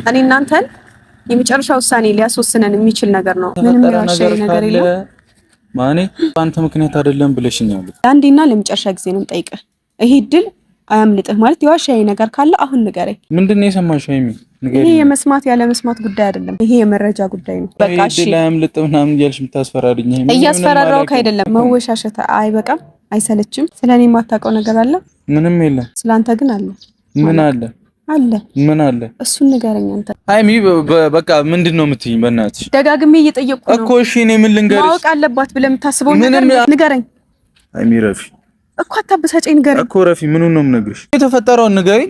እኔ እናንተን የመጨረሻ ውሳኔ ሊያስወስነን የሚችል ነገር ነው። ምንም ያሻይ ነገር የለም። ማኔ አንተ ምክንያት አይደለም ብለሽኛል። አንዴና ለመጨረሻ ጊዜ ነው የምጠይቅህ። ይሄ ድል አያምልጥህ ማለት ያሻይ ነገር ካለ አሁን ንገረኝ። ምንድነው የሰማሽው? ይሄ የመስማት ያለ መስማት ጉዳይ አይደለም። ይሄ የመረጃ ጉዳይ ነው። በቃ እሺ፣ ድል አያምልጥህ ምናምን እያልሽ የምታስፈራሪኝ እያስፈራራሁህ አይደለም። መወሻሸት አይበቃም? አይሰለችም? ስለኔ የማታውቀው ነገር አለ? ምንም የለም። ስላንተ ግን አለ። ምን አለ? ምን አለ? እሱን ንገረኝ አንተ። ሃይሚ በቃ ምንድነው የምትይኝ? በእናትሽ ደጋግሜ እየጠየቅኩ ነው እኮ። እሺ እኔ ምን ልንገርሽ? ማወቅ አለባት ብለህ የምታስበው ነገር ንገረኝ ሃይሚ። ረፊ እኮ አታበሳጨኝ፣ ንገረኝ እኮ ረፊ። ምኑን ነው የምነግርሽ? የተፈጠረውን ንገረኝ።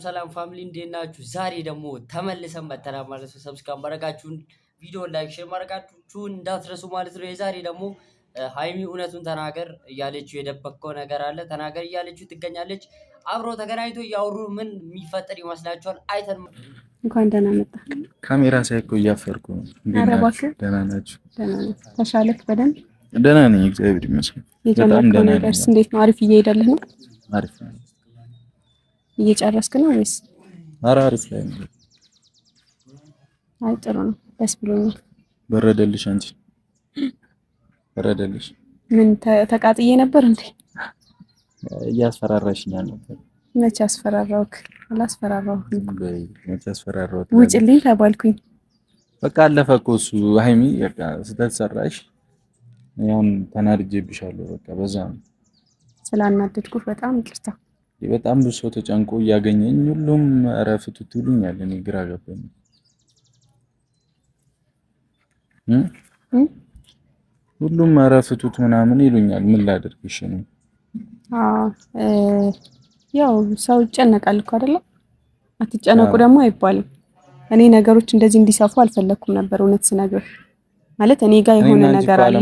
ሰላም ፋሚሊ እንዴት ናችሁ? ዛሬ ደግሞ ተመልሰን መተናል ማለት ነው። ሰብስክራይብ ማድረጋችሁን፣ ቪዲዮ ላይክ፣ ሼር ማድረጋችሁን እንዳትረሱ ማለት ነው። የዛሬ ደግሞ ሃይሚ እውነቱን ተናገር እያለችው የደበቀው ነገር አለ ተናገር እያለችው ትገኛለች። አብሮ ተገናኝቶ እያወሩ ምን የሚፈጠር ይመስላችኋል? አይተን እንኳን ደህና መጣ። ካሜራ ሳይኮ እያፈርኩ ነው። ደህና ናችሁ? ተሻለክ? በደንብ ደህና ነኝ እግዚአብሔር ይመስገን። በጣም ደህና ነኝ። እንዴት ነው? አሪፍ እየሄደልህ ነው? አሪፍ ነው። እየጨረስክ ነው ወይስ? ኧረ አሪፍ ላይ ነው። አይ ጥሩ ነው፣ ደስ ብሎኛል። በረደልሽ? አንቺ በረደልሽ? ምን ተቃጥዬ ነበር እንዴ? እያስፈራራሽኝ ነበር። መቼ አስፈራራሁክ? አላስፈራራሁኩም። መቼ አስፈራራሁክ? ውጭልኝ ተባልኩኝ። በቃ አለፈ እኮ እሱ። ሃይሚ በቃ ስህተት ሰራሽ። ያውን ተናድጄብሻለሁ። በቃ በዛ ነው። ስላናደድኩ በጣም ይቅርታ። በጣም ብዙ ሰው ተጨንቆ እያገኘኝ ሁሉም አረፍቱ ትሉኛል። እኔ ግራ ገባኝ። ሁሉም አረፍቱት ምናምን ይሉኛል። ምን ላድርግሽ ነው? ያው ሰው ይጨነቃል እኮ አይደለ? አትጨነቁ ደግሞ አይባልም። እኔ ነገሮች እንደዚህ እንዲሰፉ አልፈለኩም ነበር። እውነት ስነግርህ ማለት እኔ ጋር የሆነ ነገር አለ።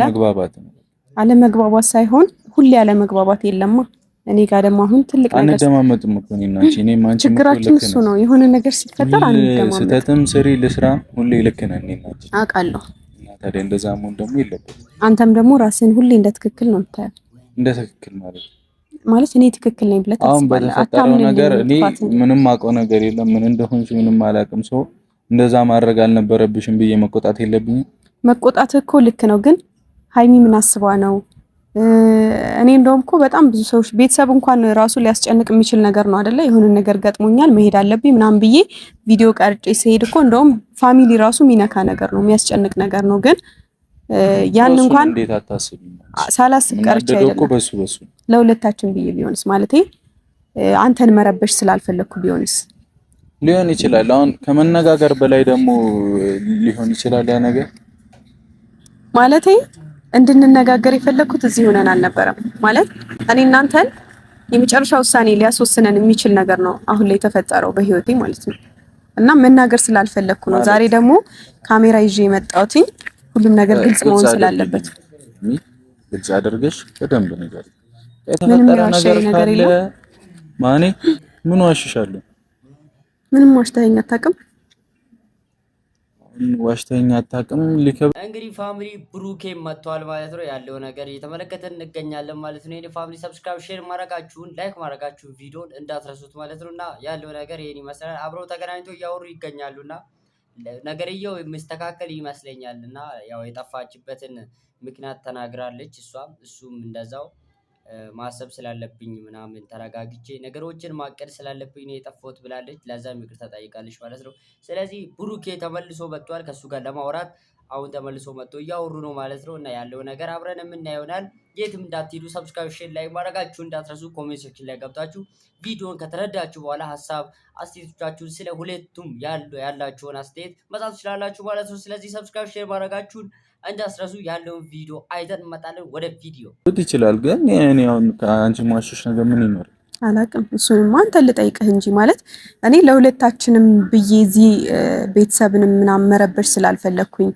አለመግባባት ሳይሆን ሁሌ አለመግባባት የለማ። እኔ ጋር ደግሞ አሁን ትልቅ ነገር አንደማመጥም እኮ ነኝና እኔ ማንቺ ችግራችን እሱ ነው። የሆነ ነገር ሲፈጠር አንደማመጥ ስተትም ስሪ ልስራ ሁሌ ልክ ነን እኔና አንቺ አውቃለሁ። ታዲያ እንደዛ መሆን ደግሞ የለበትም። አንተም ደግሞ ራስህን ሁሌ እንደ ትክክል ነው የምታየው። እንደ ትክክል ማለት እኔ ትክክል ነኝ ብለህ ታስባለህ። አታምነው ነገር እኔ ምንም አውቀው ነገር የለም። ምን እንደሆንሽ ምንም አላውቅም። ሰው እንደዛ ማድረግ አልነበረብሽም ብዬ መቆጣት የለብኝም። መቆጣት እኮ ልክ ነው፣ ግን ሃይሚ ምን አስባ ነው? እኔ እንደውም እኮ በጣም ብዙ ሰዎች ቤተሰብ እንኳን ራሱ ሊያስጨንቅ የሚችል ነገር ነው አይደለ? የሆነ ነገር ገጥሞኛል መሄድ አለብኝ ምናምን ብዬ ቪዲዮ ቀርጬ ሲሄድ እኮ እንደውም ፋሚሊ ራሱ የሚነካ ነገር ነው፣ የሚያስጨንቅ ነገር ነው። ግን ያን እንኳን እንዴት አታስቢ? ሳላስብ ቀርጬ አይደለም በሱ ለሁለታችን ብዬ ቢሆንስ ማለቴ አንተን መረበሽ ስላልፈለኩ ቢሆንስ ሊሆን ይችላል። አሁን ከመነጋገር በላይ ደግሞ ሊሆን ይችላል ያ ነገር ማለቴ እንድንነጋገር የፈለኩት እዚህ ሆነን አልነበረም። ማለት እኔ እናንተን የመጨረሻ ውሳኔ ሊያስወስነን የሚችል ነገር ነው አሁን ላይ የተፈጠረው በህይወቴ ማለት ነው። እና መናገር ስላልፈለኩ ነው ዛሬ ደግሞ ካሜራ ይዤ የመጣሁት። ሁሉም ነገር ግልጽ መሆን ስላለበት ግልጽ አድርገሽ በደንብ ነገር የተፈጠረ ነገር የለም። ማኔ ምን ዋሽሻለሁ? ምንም ዋሽተኸኝ አታውቅም። ዋሽተኛ አታውቅም። እንግዲህ ፋሚሊ ብሩኬ መጥቷል ማለት ነው። ያለው ነገር እየተመለከተን እንገኛለን ማለት ነው። የኔ ፋሚሊ ሰብስክራይብ፣ ሼር ማድረጋችሁን ላይክ ማድረጋችሁን ቪዲዮን እንዳትረሱት ማለት ነውና ያለው ነገር ይሄን ይመስላል። አብረው ተገናኝቶ እያወሩ ይገኛሉና ነገርየው የሚስተካከል ይመስለኛልና ያው የጠፋችበትን ምክንያት ተናግራለች። እሱም እንደዛው ማሰብ ስላለብኝ ምናምን ተረጋግቼ ነገሮችን ማቀድ ስላለብኝ ነው የጠፋሁት ብላለች። ለዛም ይቅርታ ጠይቃለች ማለት ነው። ስለዚህ ብሩኬ ተመልሶ መጥቷል ከሱ ጋር ለማውራት። አሁን ተመልሶ መጥቶ እያወሩ ነው ማለት ነው። እና ያለው ነገር አብረን የምናየው ይሆናል። የትም እንዳትሄዱ ሰብስክራይብ፣ ሼር ላይ ማድረጋችሁ እንዳትረሱ። ኮሜንት ሴክሽን ላይ ገብታችሁ ቪዲዮን ከተረዳችሁ በኋላ ሀሳብ አስተያየቶቻችሁን ስለ ሁለቱም ያላችሁን አስተያየት መጻፍ ትችላላችሁ ማለት ነው። ስለዚህ ሰብስክራይብ፣ ሼር ማድረጋችሁን እንዳትረሱ። ያለውን ቪዲዮ አይተን እንመጣለን። ወደ ቪዲዮ ይችላል ግን እኔ አሁን ከአንቺ ማሽሽ ነገር ምን ይኖር አላውቅም። እሱንም አንተ ልጠይቅህ እንጂ ማለት እኔ ለሁለታችንም ብዬ እዚህ ቤተሰብንም ምናምን መረበሽ ስላልፈለኩኝ፣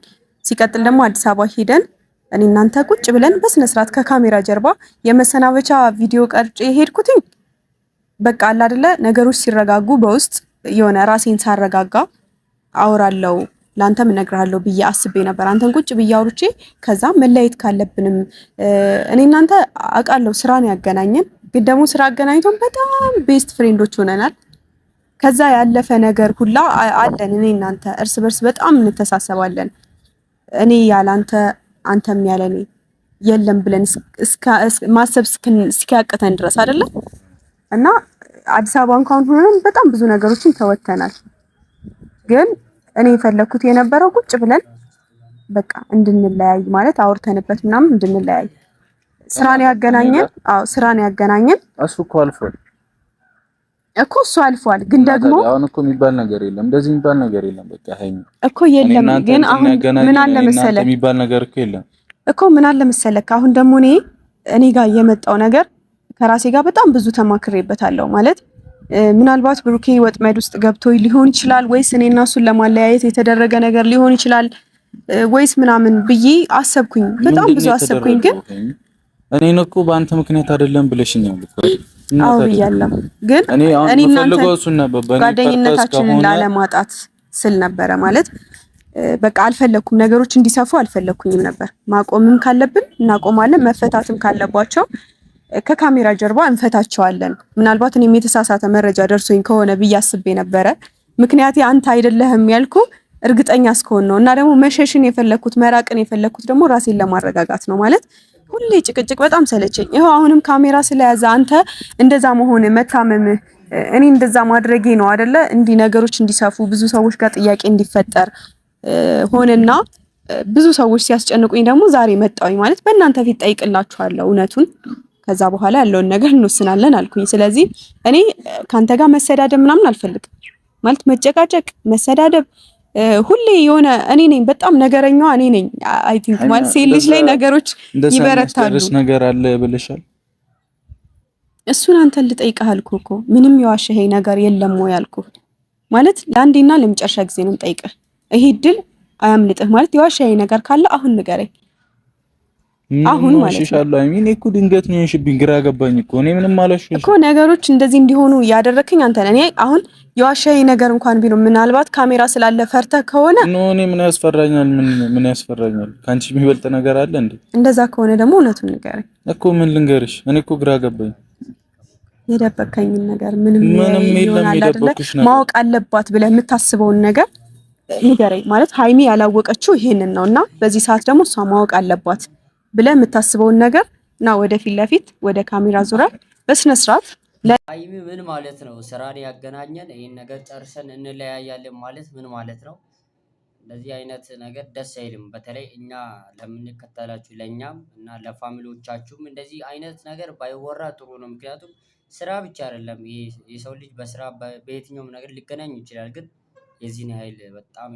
ሲቀጥል ደግሞ አዲስ አበባ ሄደን እኔ እናንተ ቁጭ ብለን በስነ ስርዓት ከካሜራ ጀርባ የመሰናበቻ ቪዲዮ ቀርጬ ሄድኩትኝ። በቃ አለ አይደለ ነገሮች ሲረጋጉ በውስጥ የሆነ ራሴን ሳረጋጋ አወራለሁ ላንተም እነግርሃለሁ ብዬ አስቤ ነበር። አንተን ቁጭ ብዬ አውርቼ ከዛ መለያየት ካለብንም እኔ እናንተ አውቃለሁ ስራ ነው ያገናኘን፣ ግን ደግሞ ስራ አገናኝቶን በጣም ቤስት ፍሬንዶች ሆነናል። ከዛ ያለፈ ነገር ሁላ አለን። እኔ እናንተ እርስ በርስ በጣም እንተሳሰባለን። እኔ ያላንተ አንተም ያለኔ የለም ብለን ማሰብ እስኪያቅተን ድረስ አይደለ? እና አዲስ አበባ እንኳን ሆነን በጣም ብዙ ነገሮችን ተወተናል። ግን እኔ የፈለኩት የነበረው ቁጭ ብለን በቃ እንድንለያይ ማለት አውርተንበት ምናምን እንድንለያይ ስራን ያገናኘን። አዎ ስራን ያገናኘን። እሱ እኮ አልፏል እኮ እሱ አልፏል። ግን ደግሞ አሁን እኮ የሚባል ነገር የለም፣ እንደዚህ የሚባል ነገር የለም። በቃ ሀይሚ እኮ የለም። ግን አሁን ምን አለ መሰለህ የሚባል ነገር እኮ የለም እኮ ምን አለ መሰለህ አሁን ደግሞ እኔ ጋር የመጣው ነገር ከራሴ ጋር በጣም ብዙ ተማክሬበታለሁ። ማለት ምናልባት ብሩኬ ወጥመድ ውስጥ ገብቶ ሊሆን ይችላል፣ ወይስ እኔና እሱን ለማለያየት የተደረገ ነገር ሊሆን ይችላል፣ ወይስ ምናምን ብዬ አሰብኩኝ። በጣም ብዙ አሰብኩኝ። ግን እኔን እኮ በአንተ ምክንያት አይደለም ብለሽኛል እኮ። አዎ ብያለሁ። ግን እኔ እናንተ ጓደኝነታችንን ላለማጣት ስል ነበረ ማለት በቃ አልፈለኩም፣ ነገሮች እንዲሰፉ አልፈለኩኝም ነበር። ማቆምም ካለብን እናቆማለን፣ መፈታትም ካለባቸው ከካሜራ ጀርባ እንፈታቸዋለን። ምናልባት እኔም የተሳሳተ መረጃ ደርሶኝ ከሆነ ብዬ አስቤ ነበረ። ምክንያቴ አንተ አይደለህም ያልኩ እርግጠኛ እስከሆነ ነው። እና ደግሞ መሸሽን የፈለኩት መራቅን የፈለኩት ደግሞ ራሴን ለማረጋጋት ነው። ማለት ሁሌ ጭቅጭቅ በጣም ሰለቸኝ። ይኸው አሁንም ካሜራ ስለያዘ አንተ እንደዛ መሆን መታመም እኔ እንደዛ ማድረጌ ነው አይደለ? እንዲህ ነገሮች እንዲሰፉ ብዙ ሰዎች ጋር ጥያቄ እንዲፈጠር ሆነና ብዙ ሰዎች ሲያስጨንቁኝ ደግሞ ዛሬ መጣሁኝ። ማለት በእናንተ ፊት ጠይቅላችኋለሁ እውነቱን፣ ከዛ በኋላ ያለውን ነገር እንወስናለን አልኩኝ። ስለዚህ እኔ ካንተ ጋር መሰዳደብ ምናምን አልፈልግም። ማለት መጨቃጨቅ፣ መሰዳደብ ሁሌ የሆነ እኔ ነኝ በጣም ነገረኛዋ እኔ ነኝ። አይ ቲንክ ማለት ሴት ልጅ ላይ ነገሮች ይበረታሉ። እንደዚህ ነገር አለ ብለሻል። እሱን አንተ ልጠይቅህ አልኩህ እኮ ምንም የዋሸኸኝ ነገር የለም ወይ አልኩህ። ማለት ለአንዴና ለመጨረሻ ጊዜ ነው የምጠይቅህ። ይሄ ድል አያምልጥህ። ማለት የዋሸኸኝ ነገር ካለ አሁን ንገረኝ። አሁን ማለት ነው። አይ ሚን እኮ ድንገት ነው የሽብኝ፣ ግራ ገባኝ እኮ እኔ ምንም አላልሽም እኮ። ነገሮች እንደዚህ እንዲሆኑ ያደረከኝ አንተ ነህ። እኔ አሁን የዋሸኸኝ ነገር እንኳን ቢኖር ምናልባት ካሜራ ስላለ ፈርተህ ከሆነ ነው። እኔ ምን ያስፈራኛል? ምን ያስፈራኛል? ካንቺ የሚበልጥ ነገር አለ እንዴ? እንደዛ ከሆነ ደግሞ እውነቱን ንገረኝ እኮ። ምን ልንገርሽ? እኔ እኮ ግራ ገባኝ። የደበከኝን ነገር ምንም የለም የደበኩሽ ነገር ማወቅ አለባት ብለህ የምታስበውን ነገር ንገረኝ። ማለት ሃይሚ ያላወቀችው ይሄንን ነውና በዚህ ሰዓት ደግሞ እሷ ማወቅ አለባት ብለህ የምታስበውን ነገር እና ወደፊት ለፊት ወደ ካሜራ ዙሪያ በስነ ስርዓት ሃይሚ ምን ማለት ነው? ስራን ያገናኘን ይሄን ነገር ጨርሰን እንለያያለን ማለት ምን ማለት ነው? እንደዚህ አይነት ነገር ደስ አይልም። በተለይ እኛ ለምንከተላችሁ ለኛም እና ለፋሚሊዎቻችሁም እንደዚህ አይነት ነገር ባይወራ ጥሩ ነው። ምክንያቱም ስራ ብቻ አይደለም የሰው ልጅ በስራ በየትኛውም ነገር ሊገናኝ ይችላል። ግን የዚህን ኃይል በጣም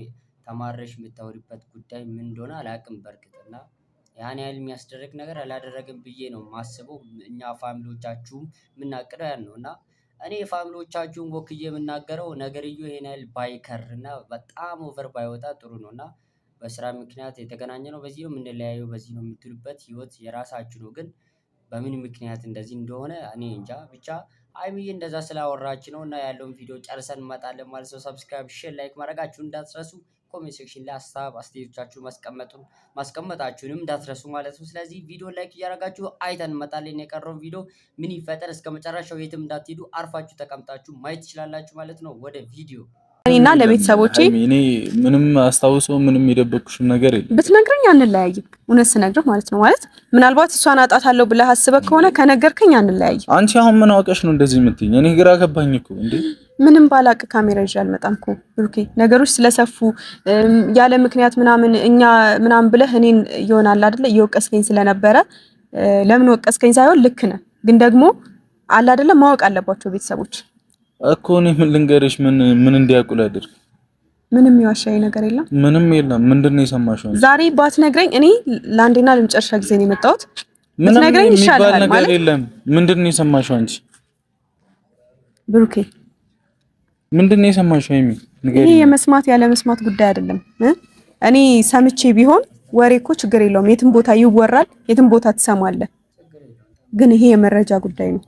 ተማረሽ የምታወሪበት ጉዳይ ምን እንደሆነ አላውቅም። በርግጥና ያን ያህል የሚያስደርግ ነገር አላደረግም ብዬ ነው ማስበው። እኛ ፋሚሊዎቻችሁም የምናቅደው ያን ነው እና እኔ ፋሚሊዎቻችሁን ወክዬ የምናገረው ነገርዩ ይሄን ያህል ባይከርና በጣም ኦቨር ባይወጣ ጥሩ ነው። እና በስራ ምክንያት የተገናኘ ነው፣ በዚህ ነው የምንለያየው፣ በዚህ ነው የምትሉበት ህይወት የራሳችሁ ነው። ግን በምን ምክንያት እንደዚህ እንደሆነ እኔ እንጃ። ብቻ ሃይሚዬ እንደዛ ስላወራች ነው እና ያለውን ቪዲዮ ጨርሰን እንመጣለን ማለት ነው። ሰብስክራይብ፣ ሼር፣ ላይክ ማድረጋችሁን እንዳትረሱ። ኮሜንት ሴክሽን ላይ ሀሳብ አስተያየቶቻችሁን ማስቀመጣችሁንም እንዳትረሱ ማለት ነው። ስለዚህ ቪዲዮ ላይክ እያደረጋችሁ አይተን እንመጣለን። የቀረውን ቪዲዮ ምን ይፈጠር እስከ መጨረሻው የትም እንዳትሄዱ አርፋችሁ ተቀምጣችሁ ማየት ትችላላችሁ ማለት ነው። ወደ ቪዲዮ እኔና ለቤተሰቦቼ እኔ ምንም አስታውሰው ምንም የደበቅኩሽም ነገር የለም። ብትነግረኝ አንለያይም። እውነት ስነግርህ ማለት ነው። ማለት ምናልባት እሷን አጣታለሁ ብለህ አስበህ ከሆነ ከነገርከኝ አንለያይም። አንቺ አሁን ምን አውቀሽ ነው እንደዚህ የምትይኝ? እኔ ግራ ገባኝ እኮ እንዴ። ምንም ባላቅ ካሜራ ይዤ አልመጣም እኮ ብሩኬ። ነገሮች ስለሰፉ ያለ ምክንያት ምናምን እኛ ምናምን ብለህ እኔን ይሆናል አይደለ እየወቀስከኝ ስለነበረ ለምን ወቀስከኝ ሳይሆን ልክ ነህ። ግን ደግሞ አለ አይደለ ማወቅ አለባቸው ቤተሰቦች እኮ። እኔ ምን ልንገርሽ? ምን እንዲያውቁ ላድርግ? ምንም የዋሻዬ ነገር የለም። ምንም የለም። ምንድነው የሰማሽው? ዛሬ ባትነግረኝ እኔ ለአንዴና ለመጨረሻ ጊዜ ነው የመጣሁት። ብትነግረኝ ይሻላል ማለት የለም። ምንድነው የሰማሽው አንቺ ብሩኬ? ምንድነው የሰማሽው? ይሄ የመስማት ያለ መስማት ጉዳይ አይደለም። እኔ ሰምቼ ቢሆን ወሬ እኮ ችግር የለውም። የትም ቦታ ይወራል፣ የትም ቦታ ትሰማለህ። ግን ይሄ የመረጃ ጉዳይ ነው።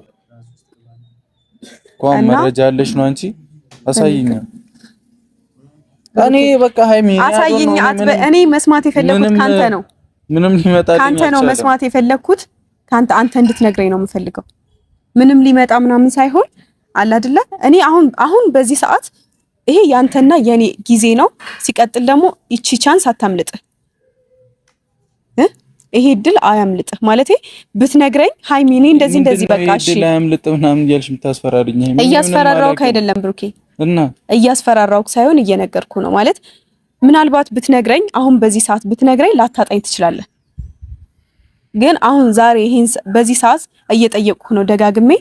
ቋም መረጃ አለሽ ነው አንቺ? አሳይኝ። እኔ በቃ ሃይሚ አሳይኝ። እኔ መስማት የፈለኩት ካንተ ነው። ምንም ሊመጣልኝ ካንተ ነው መስማት የፈለኩት ካንተ። አንተ እንድትነግረኝ ነው የምፈልገው። ምንም ሊመጣ ምናምን ሳይሆን አለ አይደለ? እኔ አሁን በዚህ ሰዓት ይሄ ያንተና የኔ ጊዜ ነው። ሲቀጥል ደግሞ እቺ ቻንስ አታምልጥ ይሄ ድል አያምልጥ ማለት ብትነግረኝ ሃይሚ እኔ እንደዚህ በቃ እሺ ድል አያምልጥ ምናምን እያልሽ የምታስፈራሪኝ ሃይሚ እያስፈራራውክ አይደለም ብሩኬ እና እያስፈራራውክ ሳይሆን እየነገርኩ ነው ማለት ምናልባት ብትነግረኝ አሁን በዚህ ሰዓት ብትነግረኝ ላታጣኝ ትችላለህ ግን አሁን ዛሬ ይሄን በዚህ ሰዓት እየጠየቅኩ ነው ደጋግሜ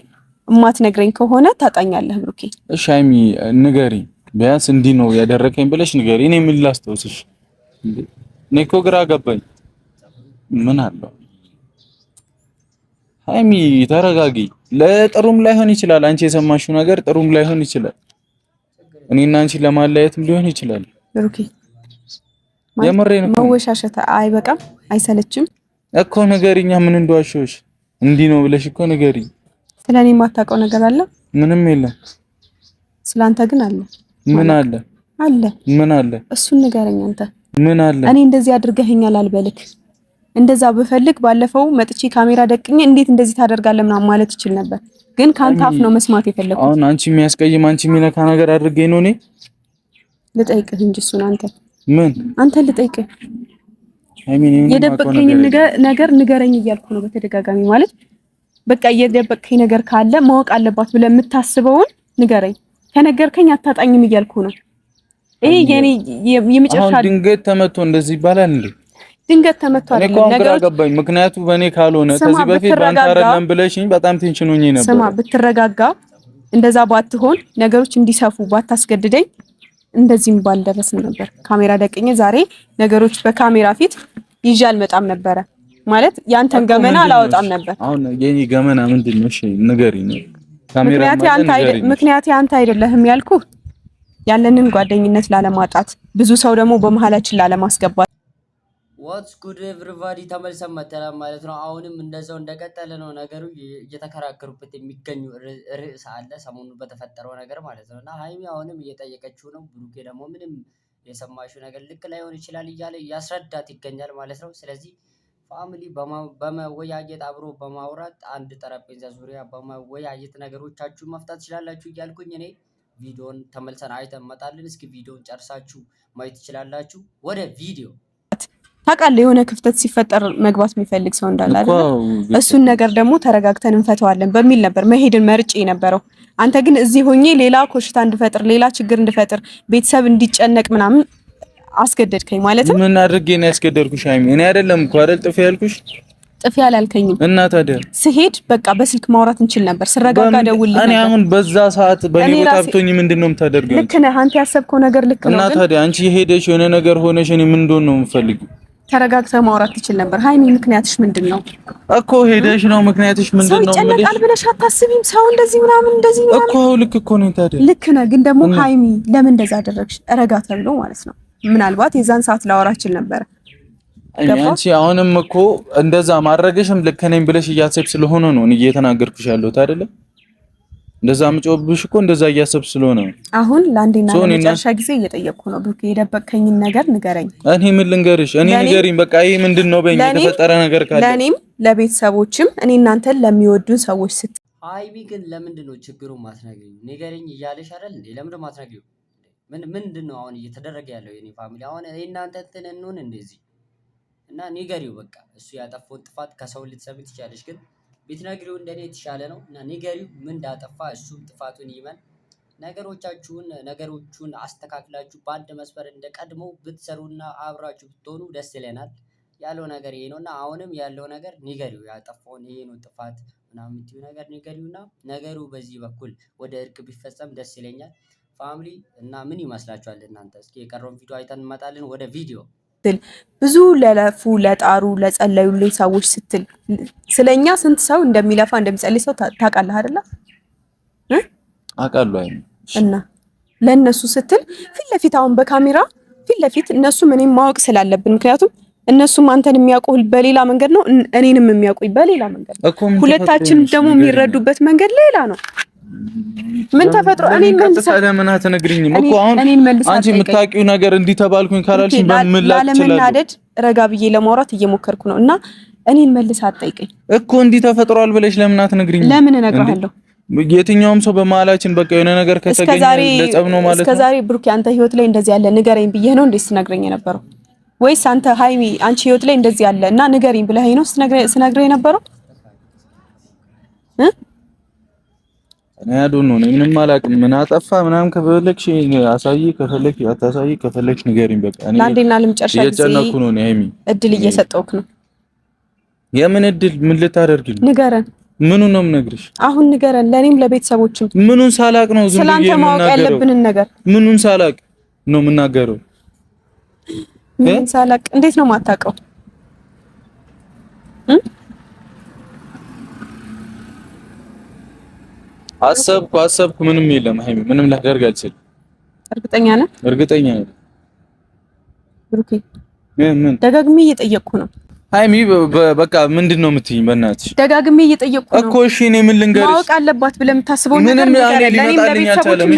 እማትነግረኝ ከሆነ ታጣኛለህ ብሩኬ እሺ ሃይሚ ንገሪኝ ቢያንስ እንዲህ ነው ያደረከኝ ብለሽ ንገሪኝ እኔ ምን ላስተውስሽ እኔ እኮ ግራ ገባኝ ምን አለው ሃይሚ ተረጋጊ ለጥሩም ላይሆን ይችላል አንቺ የሰማሽው ነገር ጥሩም ላይሆን ይችላል እኔና አንቺ ለማለያየትም ሊሆን ይችላል ብሩኬ የምሬን ነው መወሻሸት አይበቃም አይሰለችም እኮ ንገሪኛ ምን እንደዋሽሽ እንዲህ ነው ብለሽ እኮ ንገሪኝ ስለኔ የማታውቀው ነገር አለ ምንም የለም ስላንተ ግን አለ ምን አለ ምን አለ እሱን ንገረኝ አንተ ምን አለ እኔ እንደዚህ አድርገኸኛል አልበልክ እንደዛ በፈልግ ባለፈው መጥቼ ካሜራ ደቅኜ እንዴት እንደዚህ ታደርጋለህ ምናምን ማለት ይችል ነበር ግን ካንተ አፍ ነው መስማት የፈለኩት አሁን አንቺ የሚያስቀይም አንቺ የሚነካ ነገር አድርገኝ ነው እኔ ልጠይቅህ እንጂ እሱን ምን አንተ ልጠይቅህ የደበቀኝ ነገር ንገረኝ እያልኩ ነው በተደጋጋሚ ማለት በቃ የደበቀኝ ነገር ካለ ማወቅ አለባት ብለህ የምታስበውን ንገረኝ ከነገርከኝ አታጣኝም እያልኩ ነው ይሄ የኔ የመጨረሻ ድንገት ተመቶ እንደዚህ ይባላል እንዴ ድንገት ተመቶ አይደለም ነገር ገባኝ ምክንያቱ በእኔ ካልሆነ ከዚህ በፊት ባንታረለም ብለሽኝ በጣም ቴንሽን ሆኜ ነበር ስማ ብትረጋጋ እንደዛ ባትሆን ነገሮች እንዲሰፉ ባታስገድደኝ እንደዚህም ባልደረስን ነበር ካሜራ ደቅኜ ዛሬ ነገሮች በካሜራ ፊት ይዤ አልመጣም ነበር ማለት ያንተን ገመና አላወጣም ነበር አሁን የኔ ገመና ምንድነው እሺ ንገሪኝ ካሜራ ምክንያት አንተ አይደለህም ያልኩ ያለንን ጓደኝነት ላለማጣት ብዙ ሰው ደግሞ በመሃላችን ላለማስገባት ዋትስ ጉድ ኤቭሪባዲ ተመልሰን መተናል ማለት ነው አሁንም እንደዛው እንደቀጠለ ነው ነገሩ እየተከራከሩበት የሚገኙ ርዕስ አለ ሰሞኑን በተፈጠረው ነገር ማለት ነውና ሃይሚ አሁንም እየጠየቀችው ነው ብሩኬ ደግሞ ምንም የሰማሽው ነገር ልክ ላይሆን ይችላል እያለ ያስረዳት ይገኛል ማለት ነው ስለዚህ ፋሚሊ በመወያየት አብሮ በማውራት አንድ ጠረጴዛ ዙሪያ በመወያየት ነገሮቻችሁን መፍታት ትችላላችሁ እያልኩኝ እኔ ቪዲዮን ተመልሰን አይተን መጣልን እስኪ ቪዲዮን ጨርሳችሁ ማየት ትችላላችሁ ወደ ቪዲዮ ታውቃለህ የሆነ ክፍተት ሲፈጠር መግባት የሚፈልግ ሰው እንዳለ አይደል እሱን ነገር ደግሞ ተረጋግተን እንፈተዋለን በሚል ነበር መሄድን መርጬ የነበረው አንተ ግን እዚህ ሆኜ ሌላ ኮሽታ እንድፈጥር ሌላ ችግር እንድፈጥር ቤተሰብ እንዲጨነቅ ምናምን አስገደድከኝ ማለት ነው ምን አድርጌ ነው ያስገደድኩሽ ሃይሚ እኔ አይደለም እኮ አይደል ጥፊ ያልኩሽ ጥፊ ያላልከኝም እና ታዲያ ስሄድ በቃ በስልክ ማውራት እንችል ነበር ስረጋጋ ደውልልኝ ነበር እኔ አሁን በዛ ሰዓት በኔ ቦታ ብቶኝ ምንድነው የምታደርገው ልክ ነህ አንተ ያሰብከው ነገር ልክ ነው እና ታዲያ አንቺ ሄደሽ የሆነ ነገር ሆነሽ እኔ ምን እንደሆነ ነው የምፈልገው ተረጋግተህ ማውራት ትችል ነበር ሃይሚ ምክንያትሽ ምንድነው እኮ ሄደሽ ነው ምክንያትሽ ምንድነው ሰው ጨነቃል ብለሽ አታስቢም ሰው እንደዚህ ምናምን እንደዚህ ነው እኮ ልክ እኮ ነው ታዲያ ልክ ነህ ግን ደግሞ ሃይሚ ለምን እንደዛ አደረግሽ ረጋ ተብሎ ማለት ነው ምናልባት የዛን ሰዓት ላወራችል ነበር አንቺ አሁንም እኮ እንደዛ ማድረግሽም ልክ ነኝ ብለሽ እያሰብሽ ስለሆነ ነው እኔ እየተናገርኩሽ ያለሁት አይደለ እንደዛ ምጮብሽ እኮ እንደዛ እያሰብሽ ስለሆነ ነው አሁን ለአንዴና ለመጨረሻ ጊዜ እየጠየቅኩ ነው ብሩክ የደበቀኝን ነገር ንገረኝ እኔ ምን ልንገርሽ እኔ ንገሪኝ በቃ ይሄ ምንድነው በእኛ የተፈጠረ ነገር ካለ ለኔም ለቤተሰቦችም እኔ እናንተን ለሚወዱን ሰዎች ስት ሃይሚ ግን ለምንድነው ችግሩን ማትነግሪኝ ንገሪኝ እያለሽ አይደል እንዴ ለምንድነው ማትነግሪው ምንድነው አሁን እየተደረገ ያለው የኔ ፋሚሊ አሁን እናንተ እንትን እንሁን እንደዚህ እና ንገሪው በቃ እሱ ያጠፋውን ጥፋት ከሰው ልትሰሚ ትችያለሽ ግን ቢትነግሪው እንደኔ የተሻለ ነው እና ንገሪው ምን እንዳጠፋ እሱም ጥፋቱን ይመን ነገሮቹን አስተካክላችሁ በአንድ መስመር እንደቀድሞ ብትሰሩና አብራችሁ ብትሆኑ ደስ ይለናል ያለው ነገር ይሄ ነውና አሁንም ያለው ነገር ንገሪው ያጠፋውን ይሄ ነው ጥፋት ምናምን የምትይው ነገር ንገሪውና ነገሩ በዚህ በኩል ወደ እርቅ ቢፈጸም ደስ ይለኛል ፋሚሊ እና ምን ይመስላችኋል እናንተ እስኪ የቀረውን ቪዲዮ አይተን እንመጣለን ወደ ቪዲዮ ብዙ ለለፉ ለጣሩ ለጸለዩልኝ ሰዎች ስትል ስለኛ ስንት ሰው እንደሚለፋ እንደሚጸልይ ሰው ታውቃለህ አይደለ አውቃለሁ እና ለነሱ ስትል ፊት ለፊት አሁን በካሜራ ፊት ለፊት እነሱ ምንም ማወቅ ስላለብን ምክንያቱም እነሱም አንተን የሚያውቁህ በሌላ መንገድ ነው እኔንም የሚያውቁኝ በሌላ መንገድ ሁለታችንም ደግሞ የሚረዱበት መንገድ ሌላ ነው ምን ተፈጥሮ እኔን መልስ ለምን አትነግሪኝም እኮ አሁን አንቺ የምታውቂው ነገር እንዲህ ተባልኩኝ ካላልሽ በምላጭ ለመናደድ ረጋ ብዬ ለማውራት እየሞከርኩ ነው እና እኔን መልስ አትጠይቀኝ እኮ እንዲህ ተፈጥሯል ብለሽ ለምን አትነግሪኝም ለምን እነግርሃለሁ የትኛውም ሰው በመሀላችን በቃ የሆነ ነገር ከተገኘ ለጸብ ነው ማለት ነው። እስከዛሬ ብሩክ አንተ ህይወት ላይ እንደዚህ ያለ ንገረኝ ብዬህ ነው እንዴ ስነግረኝ የነበረው? ወይስ አንተ ሃይሚ አንቺ ህይወት ላይ እንደዚህ ያለ እና ንገረኝ ብለኸኝ ነው ስነግረኝ የነበረው? እኔ አዶን ነው ምንም አላውቅም። ምን አጠፋ ምናምን ከፈለግሽ አሳይ፣ ከፈለግሽ አታሳይ፣ ከፈለግሽ ንገሪኝ በቃ። እኔ ለአንዴና ለመጨረሻ ጊዜ እየጨነኩ ነው። ሃይሚ እድል እየሰጠውክ ነው። የምን እድል? ምን ልታደርጊ? ንገረን። ምኑን ነው የምነግርሽ? አሁን ንገረን፣ ለኔም ለቤተሰቦችም። ምኑን ሳላቅ ነው ዝም ብዬ ስላንተ ማወቅ ያለብንን ነገር? ምኑን ሳላቅ ነው የምናገረው? ምኑን ሳላቅ? እንዴት ነው የማታውቀው? አሰብኩ ምንም የለም ሃይሚ፣ ምንም ላደርግ አልችልም። እርግጠኛ ነህ? እርግጠኛ ነኝ ብሩኬ። ምን ደጋግሜ እየጠየቅኩ ነው ሃይሚ። በቃ ምንድነው የምትይኝ? በእናትሽ ደጋግሜ እየጠየቅኩ ነው እኮ። እሺ እኔ ምን ልንገርሽ? ማወቅ አለባት ብለህ የምታስበው ነገር ምንም ነገር ለኔም ለቤተሰቦችም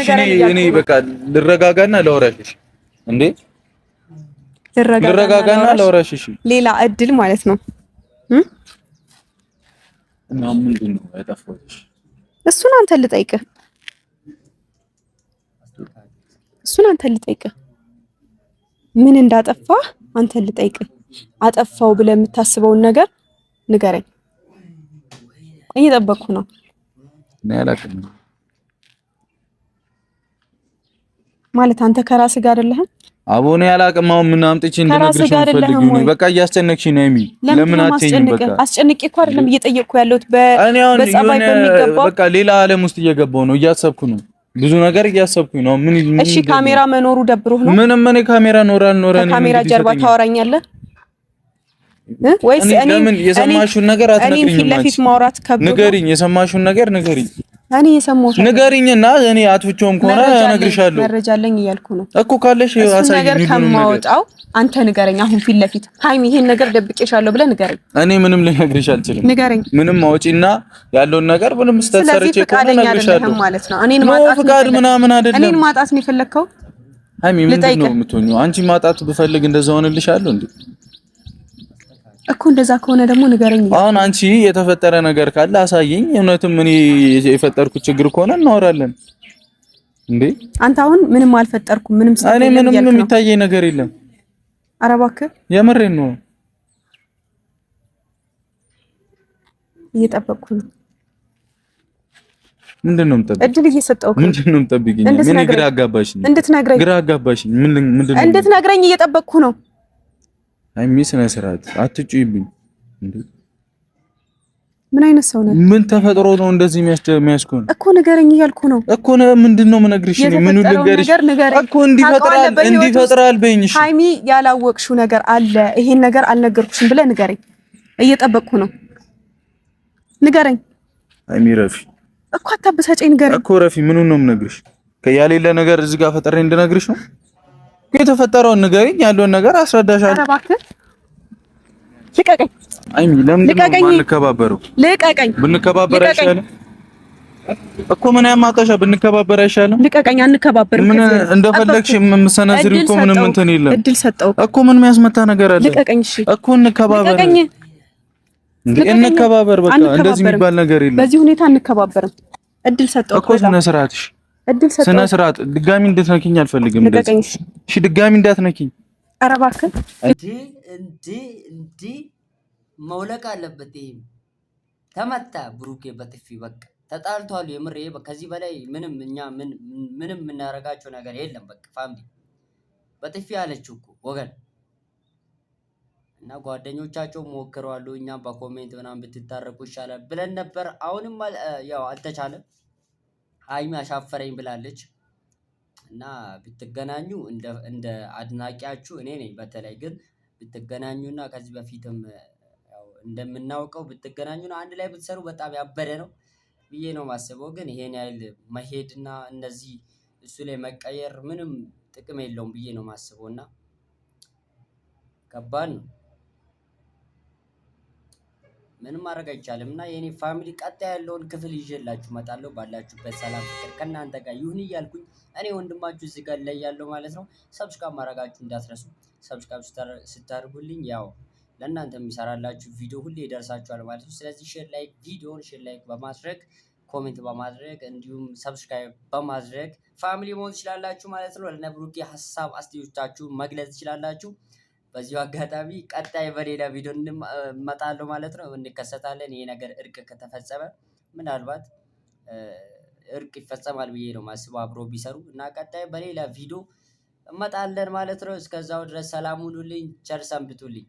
እኔ በቃ ልረጋጋና ላወራሽ። እንዴ ልረጋጋና ላወራሽ። እሺ ሌላ እድል ማለት ነው። እና ምንድነው ያጠፋሁሽ? እሱን አንተ ልጠይቅህ። ምን እንዳጠፋህ አንተ ልጠይቅህ። አጠፋው ብለህ የምታስበውን ነገር ንገረኝ። እየጠበቅኩ ነው። እኔ አላውቅም ማለት አንተ ከራስህ ጋር አይደለህም? አቦኔ አላውቅም። አሁን ምን አምጥቼ እንደነግርሽ ፈልጊው ነው። በቃ እያስጨነቅሽ ነው ሃይሚ። ለምን አትይኝም? በቃ አስጨንቄ እኮ አይደለም እየጠየቅኩ ያለሁት በጸባይ በሚገባው በቃ ሌላ ዓለም ውስጥ እየገባው ነው። እያሰብኩ ነው። ብዙ ነገር እያሰብኩኝ ነው። ምን እሺ ካሜራ መኖሩ ደብሮህ ነው? ምንም እኔ ካሜራ ኖራል ካሜራ ጀርባ ታወራኛለህ ወይስ ለምን የሰማሽውን ነገር አትነግሪኝም? እኔ ፊት ለፊት ማውራት ከብዶ ንገሪኝ። የሰማሽውን ነገር ንገሪኝ። እኔ የሰማሁት ንገሪኝና እኔ አትውጪውም ከሆነ እነግርሻለሁ። መረጃ አለኝ እያልኩ ነው እኮ። ካለሽ አሳይኝ። ነገር ከማወጣው አንተ ንገረኝ። አሁን ፊት ለፊት ሃይሚ ይሄን ነገር ደብቄሻለሁ ብለህ ንገረኝ። እኔ ምንም ልነግርሽ አልችልም። ንገረኝ። ምንም አውጪና ያለውን ነገር ምንም ስተሰርቼ ከሆነ እነግርሻለሁ ማለት ነው። እኔን ማጣት ፍቃድ ምናምን አይደለም። እኔን ማጣት ነው የፈለግከው? ሃይሚ ምንድን ነው የምትሆኚው? አንቺ ማጣት ብፈልግ እንደዛ ሆነልሻለሁ እንዴ? እኮ እንደዛ ከሆነ ደግሞ ንገረኝ። አሁን አንቺ የተፈጠረ ነገር ካለ አሳየኝ። እውነትም እኔ የፈጠርኩት ችግር ከሆነ እናወራለን እንዴ። አንተ አሁን ምንም አልፈጠርኩም። ምንም እኔ ምንም የሚታየኝ ነገር የለም። ኧረ እባክህ የምሬን ነው። እየጠበቅኩ ነው። ምንድነው የምጠብቂኝ? እድል እየሰጠሁህ ነው። ምንድነው የምጠብቂኝ? ምን ግራ አጋባሽኝ? እንድትነግረኝ ግራ አጋባሽኝ። ምንድነው እንድትነግረኝ እየጠበቅኩ ነው። ሃይሚ ስነ ስርዓት አትጩይብኝ እንዴ! ምን አይነት ሰው ነህ? ምን ተፈጥሮ ነው እንደዚህ የሚያስኮን? እኮ ንገረኝ እያልኩ ነው እኮ። ምንድነው የምነግርሽ? ምን ልንገርሽ እኮ? እንዲፈጥራል በይኝ። እሺ ሃይሚ ያላወቅሽው ነገር አለ፣ ይሄን ነገር አልነገርኩሽም ብለህ ንገረኝ። እየጠበቅኩ ነው። ንገረኝ ሃይሚ። ረፊ እኮ አታበሳጨኝ። ንገረኝ እኮ ረፊ። ምኑን ነው የምነግርሽ? ከያሌለ ነገር እዚህ ጋር ፈጠረኝ እንድነግርሽ ነው? የተፈጠረውን ንገሪኝ፣ ያለውን ነገር አስረዳሻለሁ። ኧረ እባክህ ልቀቀኝ። ሃይሚ ለምንድን ነው የማንከባበረው? ልቀቀኝ። ብንከባበር አይሻልም እኮ? ምን ያማጣሻ? ብንከባበር አይሻልም? ልቀቀኝ። አንከባበርም። ምን እንደፈለግሽ የምሰነዝሪው እኮ ምንም እንትን የለም። እድል ሰጠው እኮ። ምን የሚያስመታ ነገር አለ? ልቀቀኝ። እሺ እኮ እንከባበር። እንከባበር። በቃ እንደዚህ የሚባል ነገር የለም። በዚህ ሁኔታ አንከባበርም። እድል ሰጠው እኮ። ስነ ስርዓትሽ ስነ ስርዓት። ድጋሚ እንድትነኪኝ አልፈልግም። እሺ ድጋሚ እንዳትነኪኝ። ኧረ እባክህ እንዴ መውለቅ አለበት። ይሄም ተመታ ብሩኬ በጥፊ በቃ ተጣልቷል። የምር ከዚህ በላይ ምንም እኛ ምንም የምናረጋቸው ነገር የለም። በቃ ፋሚሊ በጥፊ አለችው እኮ ወገን። እና ጓደኞቻቸው ሞክረዋል። እኛም በኮሜንት ምናምን ብትታረቁ ይሻላል ብለን ነበር። አሁንም ያው አልተቻለም። ሃይሚ አሻፈረኝ ብላለች። እና ብትገናኙ እንደ አድናቂያችሁ እኔ ነኝ። በተለይ ግን ብትገናኙና ከዚህ በፊትም ያው እንደምናውቀው ብትገናኙና አንድ ላይ ብትሰሩ በጣም ያበደ ነው ብዬ ነው ማስበው። ግን ይሄን ያህል መሄድና እነዚህ እሱ ላይ መቀየር ምንም ጥቅም የለውም ብዬ ነው ማስበውና ከባድ ነው። ምንም ማድረግ አይቻልም። እና የኔ ፋሚሊ ቀጣይ ያለውን ክፍል ይዤላችሁ እመጣለሁ። ባላችሁበት ሰላም ፍቅር ከእናንተ ጋር ይሁን እያልኩኝ እኔ ወንድማችሁ እዚህ ጋር ላይ ያለው ማለት ነው። ሰብስክራይብ ማድረጋችሁ እንዳትረሱ። ሰብስክራይብ ስታደርጉልኝ ያው ለእናንተ የሚሰራላችሁ ቪዲዮ ሁሌ ይደርሳችኋል ማለት ነው። ስለዚህ ሼር ላይክ ቪዲዮውን ሼር ላይክ በማድረግ ኮሜንት በማድረግ እንዲሁም ሰብስክራይብ በማድረግ ፋሚሊ መሆን ትችላላችሁ ማለት ነው። ለነ ብሩኬ ሀሳብ አስተያየቶቻችሁን መግለጽ ትችላላችሁ። በዚሁ አጋጣሚ ቀጣይ በሌላ ቪዲዮ እንመጣለሁ ማለት ነው፣ እንከሰታለን። ይሄ ነገር እርቅ ከተፈጸመ ምናልባት እርቅ ይፈጸማል ብዬ ነው ማስበው አብሮ ቢሰሩ እና ቀጣይ በሌላ ቪዲዮ እመጣለን ማለት ነው። እስከዛው ድረስ ሰላም ሁኑልኝ፣ ቸር ሰንብቱልኝ።